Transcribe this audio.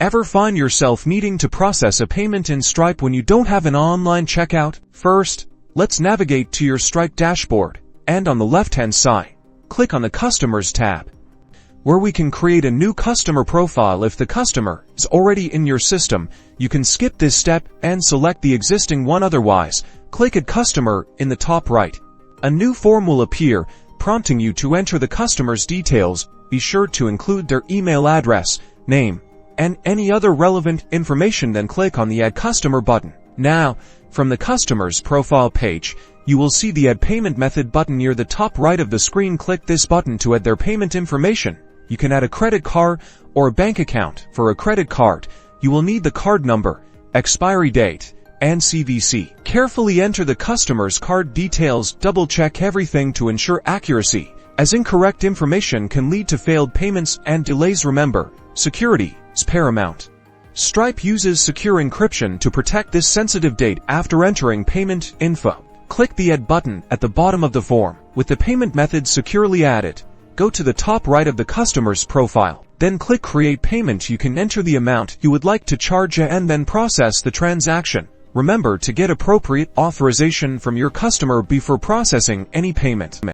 Ever find yourself needing to process a payment in Stripe when you don't have an online checkout? First, let's navigate to your Stripe dashboard, and on the left-hand side, click on the Customers tab, where we can create a new customer profile. If the customer is already in your system, you can skip this step and select the existing one. Otherwise, click Add Customer in the top right. A new form will appear, prompting you to enter the customer's details. Be sure to include their email address, name, and any other relevant information. Then click on the Add Customer button. Now, from the customer's profile page, you will see the Add Payment Method button near the top right of the screen. Click this button to add their payment information. You can add a credit card or a bank account. For a credit card, you will need the card number, expiry date, and CVC. Carefully enter the customer's card details. Double-check everything to ensure accuracy, as incorrect information can lead to failed payments and delays. Remember, security is paramount. Stripe uses secure encryption to protect this sensitive data. After entering payment info, click the Add button at the bottom of the form. With the payment method securely added, go to the top right of the customer's profile. Then click Create Payment. You can enter the amount you would like to charge and then process the transaction. Remember to get appropriate authorization from your customer before processing any payment.